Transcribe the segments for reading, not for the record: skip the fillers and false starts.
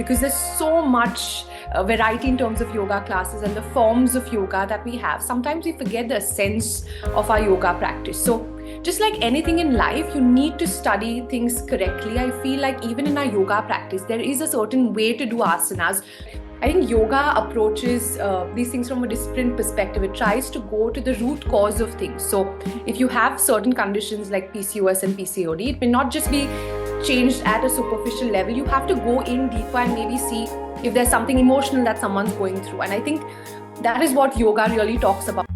because there's so much variety in terms of yoga classes and the forms of yoga that we have. Sometimes we forget the essence of our yoga practice. So just like anything in life, you need to study things correctly. I feel like even in our yoga practice, there is a certain way to do asanas. I think yoga approaches these things from a different perspective. It tries to go to the root cause of things. So, if you have certain conditions like PCOS and PCOD, it may not just be changed at a superficial level. You have to go in deeper and maybe see if there's something emotional that someone's going through. And I think that is what yoga really talks about.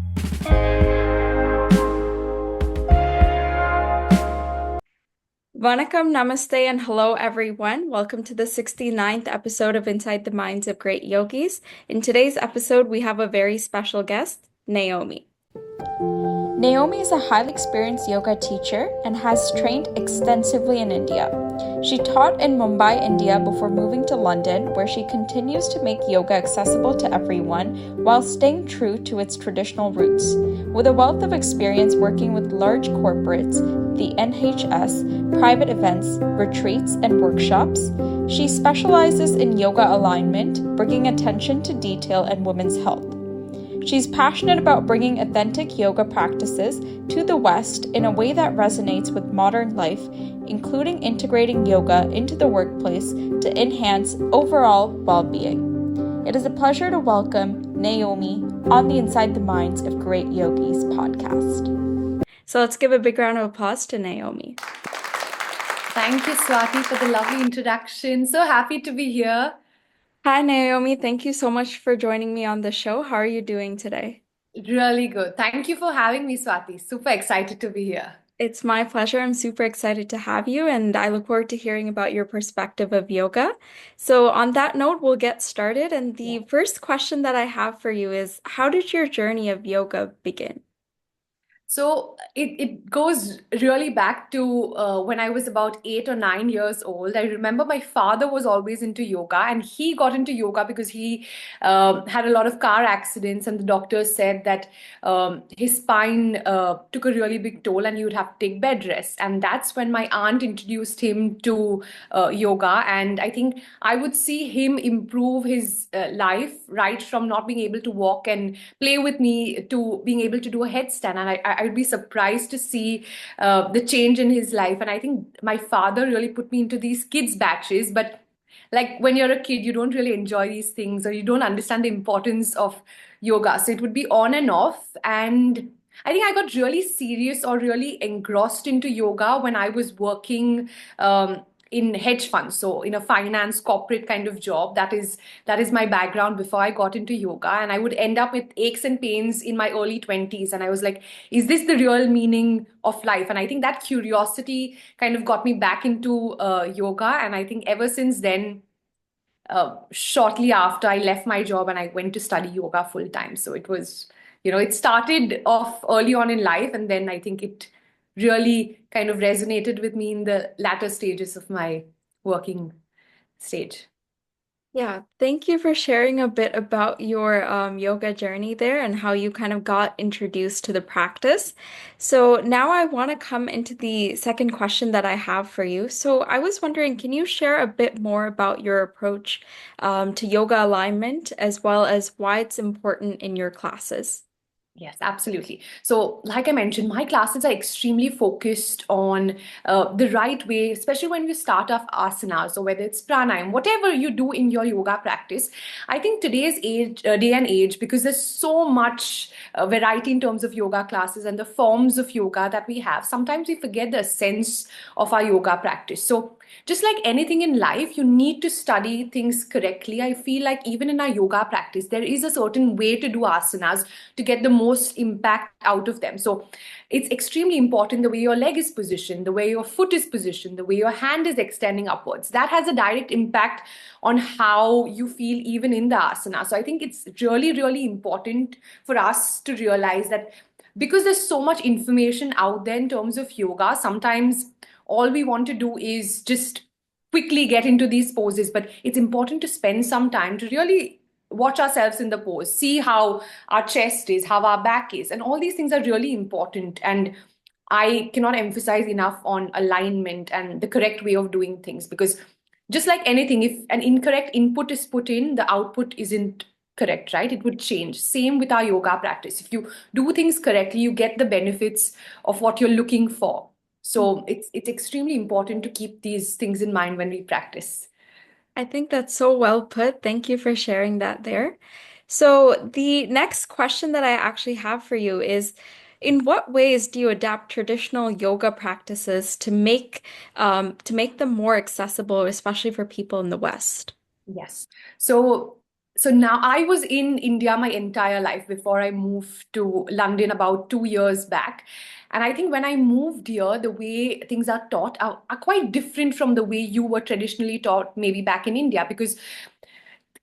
Vanakkam, Namaste, and hello everyone. Welcome to the 69th episode of Inside the Minds of Great Yogis. In today's episode, we have a very special guest, Nayomi. Nayomi is a highly experienced yoga teacher and has trained extensively in India. She taught in Mumbai, India before moving to London, where she continues to make yoga accessible to everyone while staying true to its traditional roots. With a wealth of experience working with large corporates, the NHS, private events, retreats, and workshops, she specializes in yoga alignment, bringing attention to detail and women's health. She's passionate about bringing authentic yoga practices to the West in a way that resonates with modern life, including integrating yoga into the workplace to enhance overall well-being. It is a pleasure to welcome Nayomi on the Inside the Minds of Great Yogis podcast. So let's give a big round of applause to Nayomi. Thank you, Swati, for the lovely introduction. So happy to be here. Hi, Nayomi. Thank you so much for joining me on the show. How are you doing today? Really good. Thank you for having me, Swati. Super excited to be here. It's my pleasure. I'm super excited to have you, and I look forward to hearing about your perspective of yoga. So, on that note, we'll get started. And the first question that I have for you is, how did your journey of yoga begin? So it goes really back to when I was about 8 or 9 years old. I remember my father was always into yoga, and he got into yoga because he had a lot of car accidents, and the doctors said that his spine took a really big toll, and he would have to take bed rest. And that's when my aunt introduced him to yoga, and I think I would see him improve his life right from not being able to walk and play with me to being able to do a headstand. And I'd be surprised to see the change in his life. And I think my father really put me into these kids batches. But like when you're a kid, you don't really enjoy these things or you don't understand the importance of yoga. So it would be on and off. And I think I got really serious or really engrossed into yoga when I was working in hedge funds, so in a finance corporate kind of job. That is my background before I got into yoga, and I would end up with aches and pains in my early 20s, and I was like, is this the real meaning of life? And I think that curiosity kind of got me back into yoga, and I think ever since then, shortly after I left my job and I went to study yoga full time. So it was, it started off early on in life, and then I think it really kind of resonated with me in the latter stages of my working stage. Yeah, thank you for sharing a bit about your yoga journey there and how you kind of got introduced to the practice. So now I want to come into the second question that I have for you. So I was wondering, can you share a bit more about your approach to yoga alignment as well as why it's important in your classes? Yes, absolutely. So, like I mentioned, my classes are extremely focused on the right way, especially when you start off asanas, or whether it's pranayam, whatever you do in your yoga practice. I think today's day and age, because there's so much variety in terms of yoga classes and the forms of yoga that we have, sometimes we forget the essence of our yoga practice. So, just like anything in life, you need to study things correctly. I feel like even in our yoga practice, there is a certain way to do asanas to get the most impact out of them. So it's extremely important the way your leg is positioned, the way your foot is positioned, the way your hand is extending upwards. That has a direct impact on how you feel even in the asana. So I think it's really, really important for us to realize that because there's so much information out there in terms of yoga, sometimes all we want to do is just quickly get into these poses, but it's important to spend some time to really watch ourselves in the pose, see how our chest is, how our back is, and all these things are really important. And I cannot emphasize enough on alignment and the correct way of doing things, because just like anything, if an incorrect input is put in, the output isn't correct, right? It would change. Same with our yoga practice. If you do things correctly, you get the benefits of what you're looking for. So it's extremely important to keep these things in mind when we practice. I think that's so well put. Thank you for sharing that there. So, the next question that I actually have for you is, in what ways do you adapt traditional yoga practices to make them more accessible, especially for people in the West? Yes. So so now I was in India my entire life before I moved to London about 2 years back. And I think when I moved here, the way things are taught are quite different from the way you were traditionally taught maybe back in India, because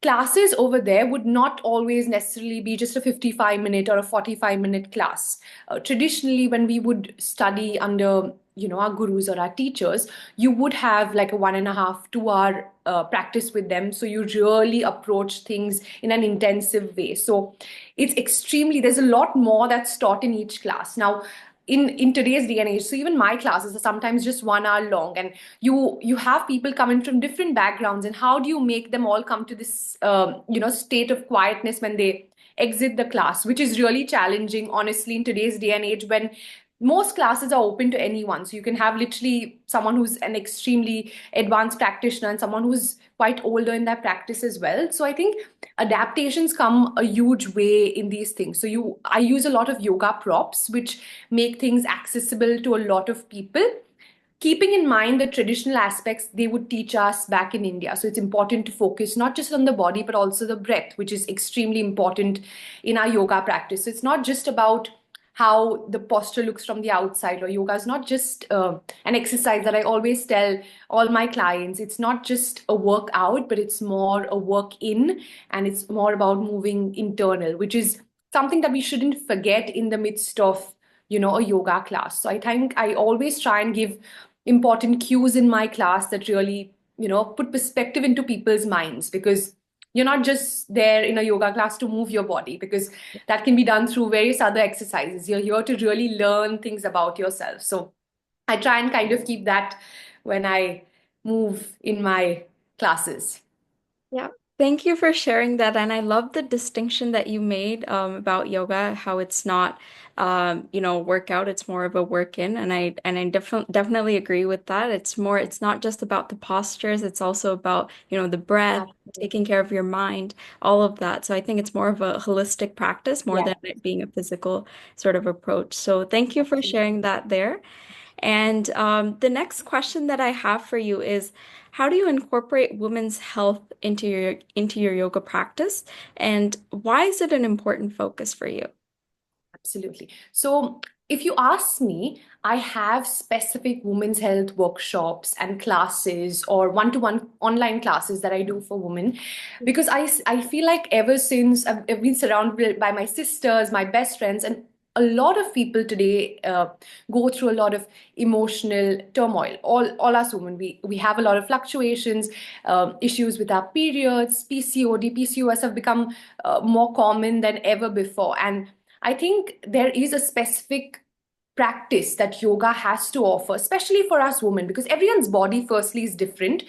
classes over there would not always necessarily be just a 55-minute or a 45-minute class. Traditionally, when we would study under, our gurus or our teachers, you would have like a 1.5, 2 hour practice with them. So you really approach things in an intensive way. So there's a lot more that's taught in each class. Now, in today's day and age, so even my classes are sometimes just 1 hour long, and you have people coming from different backgrounds, and how do you make them all come to this state of quietness when they exit the class, which is really challenging, honestly, in today's day and age, when most classes are open to anyone. So you can have literally someone who's an extremely advanced practitioner and someone who's quite older in their practice as well. So I think adaptations come a huge way in these things. So you I use a lot of yoga props which make things accessible to a lot of people, keeping in mind the traditional aspects they would teach us back in India. So it's important to focus not just on the body, but also the breath, which is extremely important in our yoga practice. So it's not just about how the posture looks from the outside, or yoga is not just an exercise that I always tell all my clients. It's not just a workout, but it's more a work in, and it's more about moving internal, which is something that we shouldn't forget in the midst of a yoga class. So I think I always try and give important cues in my class that really put perspective into people's minds, because you're not just there in a yoga class to move your body, because that can be done through various other exercises. You're here to really learn things about yourself. So I try and kind of keep that when I move in my classes. Yeah, thank you for sharing that. And I love the distinction that you made about yoga, how it's not workout, it's more of a work in. And I definitely agree with that. It's not just about the postures, it's also about, the breath, taking Absolutely. care of your mind, all of that. So I think it's more of a holistic practice more Yeah, than it being a physical sort of approach. So thank you for absolutely. sharing that there. And the next question that I have for you is, how do you incorporate women's health into your yoga practice, and why is it an important focus for you? Absolutely. So, if you ask me, I have specific women's health workshops and classes, or one-to-one online classes that I do for women, because I feel like ever since I've been surrounded by my sisters, my best friends, and a lot of people today go through a lot of emotional turmoil. All us women, we have a lot of fluctuations, issues with our periods. PCOD, PCOS have become more common than ever before, and I think there is a specific practice that yoga has to offer, especially for us women, because everyone's body, firstly, is different.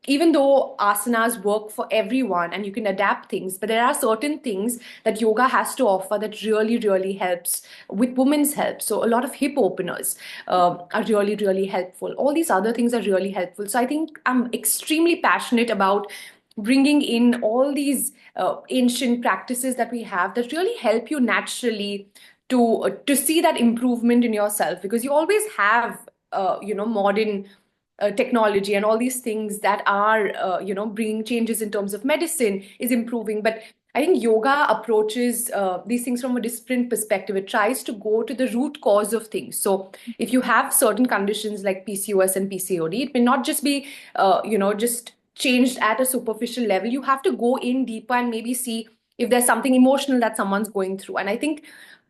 Even though asanas work for everyone and you can adapt things, but there are certain things that yoga has to offer that really, really helps with women's health. So, a lot of hip openers are really, really helpful. All these other things are really helpful. So, I think I'm extremely passionate about bringing in all these ancient practices that we have that really help you naturally to see that improvement in yourself, because you always have modern technology and all these things that are bringing changes in terms of medicine is improving, but I think yoga approaches these things from a different perspective. It tries to go to the root cause of things. So if you have certain conditions like PCOS and PCOD, it may not just be just changed at a superficial level. You have to go in deeper and maybe see if there's something emotional that someone's going through. And I think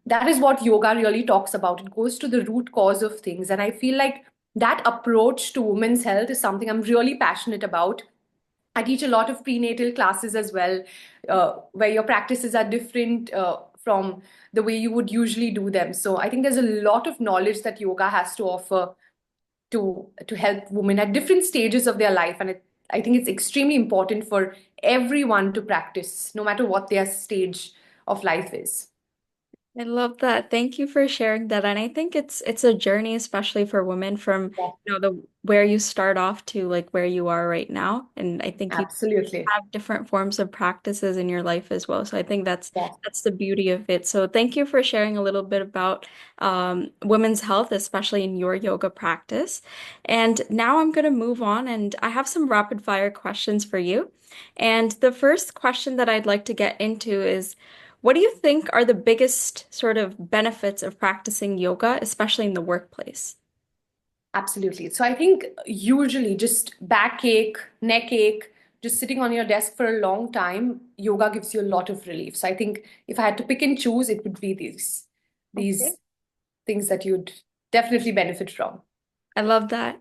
that is what yoga really talks about. It goes to the root cause of things. And I feel like that approach to women's health is something I'm really passionate about. I teach a lot of prenatal classes as well, where your practices are different from the way you would usually do them. So I think there's a lot of knowledge that yoga has to offer to help women at different stages of their life. And I think it's extremely important for everyone to practice, no matter what their stage of life is. I love that. Thank you for sharing that. And I think it's a journey, especially for women from, Yes, the where you start off to like where you are right now. And I think you absolutely. have different forms of practices in your life as well. So I think Yes. that's the beauty of it. So thank you for sharing a little bit about women's health, especially in your yoga practice. And now I'm going to move on, and I have some rapid fire questions for you. And the first question that I'd like to get into is, what do you think are the biggest sort of benefits of practicing yoga, especially in the workplace? Absolutely. So I think usually just backache, neck ache, just sitting on your desk for a long time, yoga gives you a lot of relief. So I think if I had to pick and choose, it would be Okay. these things that you'd definitely benefit from. I love that.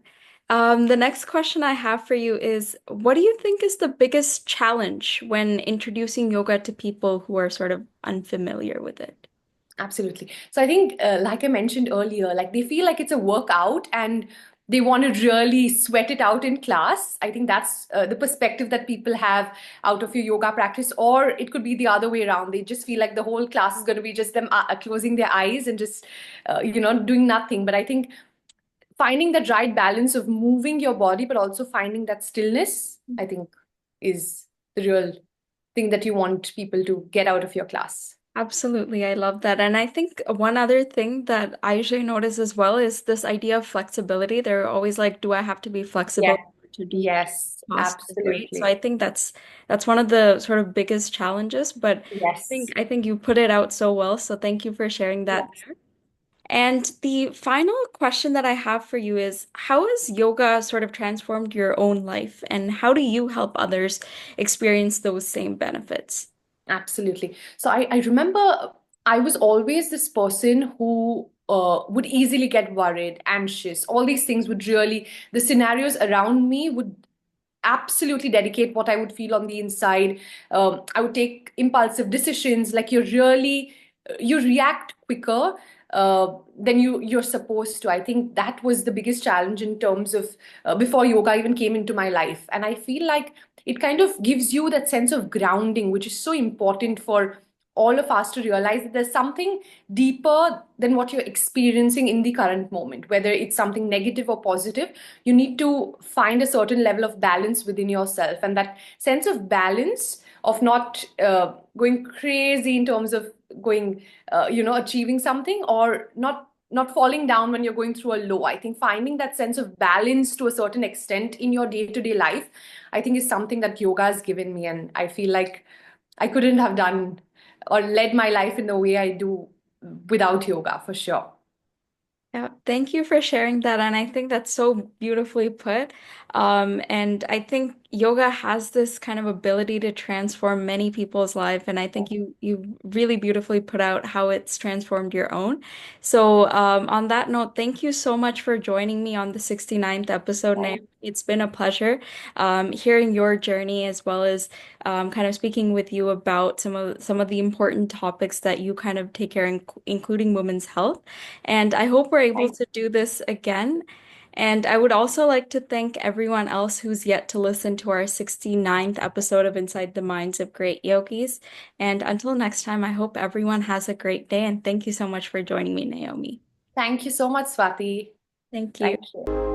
The next question I have for you is, what do you think is the biggest challenge when introducing yoga to people who are sort of unfamiliar with it? Absolutely. So I think, like I mentioned earlier, like they feel like it's a workout and they want to really sweat it out in class. I think that's the perspective that people have out of your yoga practice, or it could be the other way around. They just feel like the whole class is going to be just them closing their eyes and just, doing nothing. But I think finding that right balance of moving your body, but also finding that stillness, I think is the real thing that you want people to get out of your class. Absolutely, I love that. And I think one other thing that I usually notice as well is this idea of flexibility. They're always like, do I have to be Yes. flexible to do Yes, postures, right? So absolutely. I think that's one of the sort of biggest challenges, but Yes. I think you put it out so well. So thank you for sharing that. Yes. And the final question that I have for you is, how has yoga sort of transformed your own life, and how do you help others experience those same benefits? Absolutely. So I remember I was always this person who would easily get worried, anxious. All these things would really, the scenarios around me would absolutely dedicate what I would feel on the inside. I would take impulsive decisions. Like you react quicker than you're supposed to. I think that was the biggest challenge in terms of before yoga even came into my life. And I feel like it kind of gives you that sense of grounding, which is so important for all of us to realize that there's something deeper than what you're experiencing in the current moment, whether it's something negative or positive. You need to find a certain level of balance within yourself, and that sense of balance of not going crazy in terms of going achieving something, or not falling down when you're going through a low. I think finding that sense of balance to a certain extent in your day-to-day life, I think, is something that yoga has given me, and I feel like I couldn't have done or led my life in the way I do without yoga, for sure. Yeah, thank you for sharing that. And I think that's so beautifully put. And I think yoga has this kind of ability to transform many people's life. And I think you really beautifully put out how it's transformed your own. So on that note, thank you so much for joining me on the 69th episode, Naomi. It's been a pleasure hearing your journey as well as kind of speaking with you about some of the important topics that you kind of take care in, including women's health. And I hope we're able to do this again. And I would also like to thank everyone else who's yet to listen to our 69th episode of Inside the Minds of Great Yogis. And until next time, I hope everyone has a great day. And thank you so much for joining me, Naomi. Thank you so much, Swati. Thank you. Thank you.